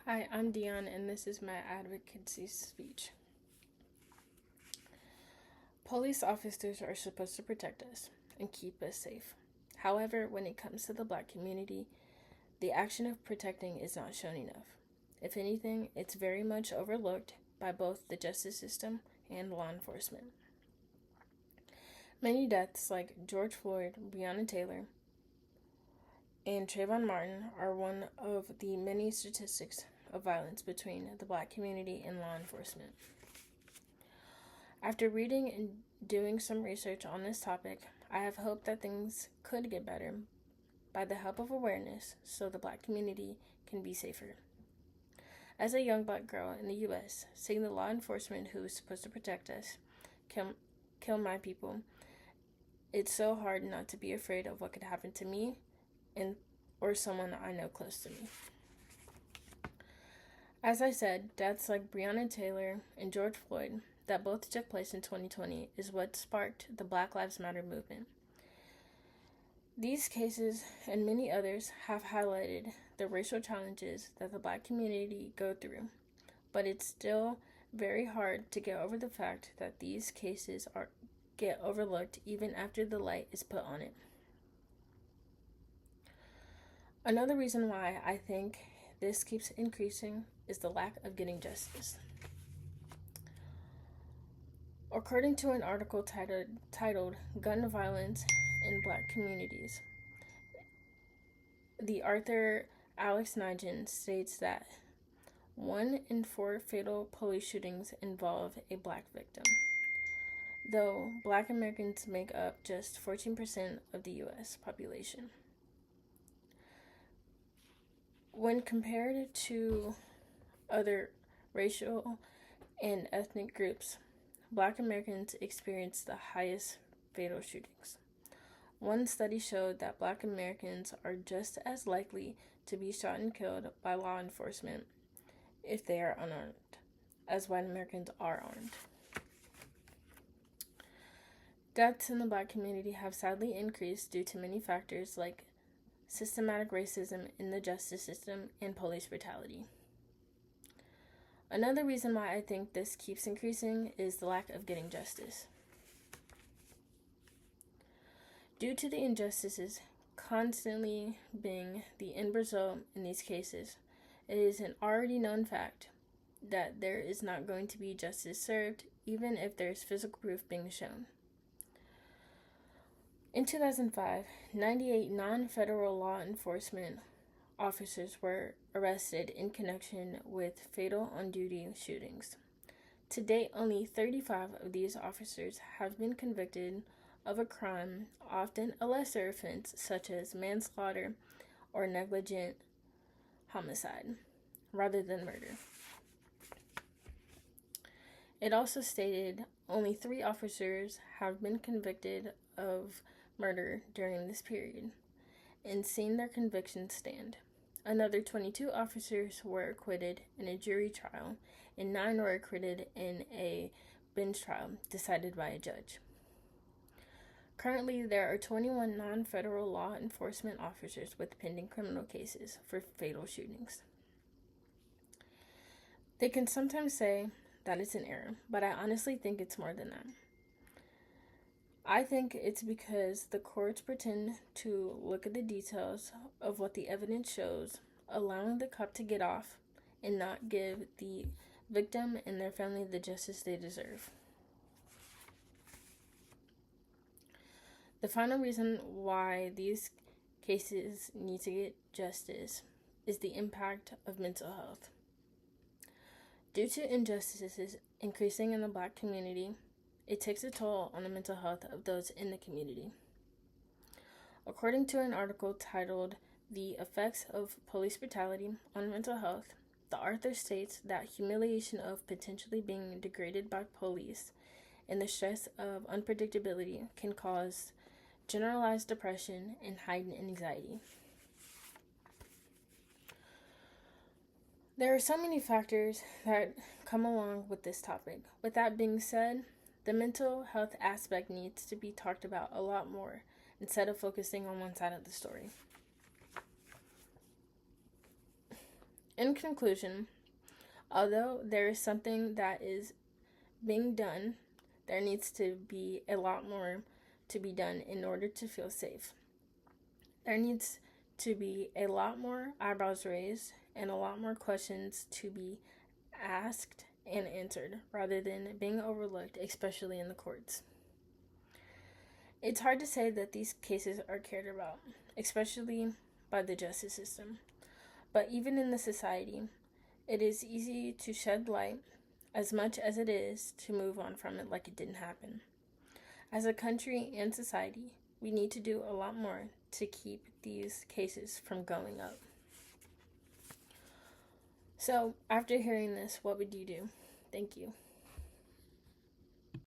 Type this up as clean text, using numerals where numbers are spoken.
Hi, I'm Dion, and this is my advocacy speech. Police officers are supposed to protect us and keep us safe. However, when it comes to the Black community, the action of protecting is not shown enough. If anything, it's very much overlooked by both the justice system and law enforcement. Many deaths, like George Floyd, Breonna Taylor, and Trayvon Martin, are one of the many statistics of violence between the Black community and law enforcement. After reading and doing some research on this topic, I have hope that things could get better by the help of awareness so the Black community can be safer. As a young Black girl in the U.S., seeing the law enforcement who is supposed to protect us kill my people, it's so hard not to be afraid of what could happen to me or someone I know close to me. As I said, deaths like Breonna Taylor and George Floyd that both took place in 2020 is what sparked the Black Lives Matter movement. These cases and many others have highlighted the racial challenges that the Black community go through, but it's still very hard to get over the fact that these cases get overlooked even after the light is put on it. Another reason why I think this keeps increasing is the lack of getting justice. According to an article titled Gun Violence in Black Communities, the author Alex Nigel states that 1 in 4 fatal police shootings involve a Black victim, though Black Americans make up just 14% of the U.S. population. When compared to other racial and ethnic groups, Black Americans experience the highest fatal shootings. One study showed that Black Americans are just as likely to be shot and killed by law enforcement if they are unarmed, as white Americans are armed. Deaths in the Black community have sadly increased due to many factors like systematic racism in the justice system and police brutality. Another reason why I think this keeps increasing is the lack of getting justice. Due to the injustices constantly being the end result in these cases, it is an already known fact that there is not going to be justice served, even if there is physical proof being shown. In 2005, 98 non-federal law enforcement officers were arrested in connection with fatal on-duty shootings. To date, only 35 of these officers have been convicted of a crime, often a lesser offense such as manslaughter or negligent homicide, rather than murder. It also stated only 3 officers have been convicted of murder during this period and seen their convictions stand. Another 22 officers were acquitted in a jury trial, and 9 were acquitted in a bench trial decided by a judge. Currently, there are 21 non-federal law enforcement officers with pending criminal cases for fatal shootings. They can sometimes say that it's an error, but I honestly think it's more than that. I think it's because the courts pretend to look at the details of what the evidence shows, allowing the cop to get off and not give the victim and their family the justice they deserve. The final reason why these cases need to get justice is the impact of mental health. Due to injustices increasing in the Black community, it takes a toll on the mental health of those in the community. According to an article titled The Effects of Police Brutality on Mental Health, the author states that humiliation of potentially being degraded by police and the stress of unpredictability can cause generalized depression and heightened anxiety. There are so many factors that come along with this topic. With that being said, the mental health aspect needs to be talked about a lot more instead of focusing on one side of the story. In conclusion, although there is something that is being done, there needs to be a lot more to be done in order to feel safe. There needs to be a lot more eyebrows raised and a lot more questions to be asked and answered rather than being overlooked, especially in the courts. It's hard to say that these cases are cared about, especially by the justice system. But even in the society, it is easy to shed light as much as it is to move on from it like it didn't happen. As a country and society, we need to do a lot more to keep these cases from going up. So, after hearing this, what would you do? Thank you.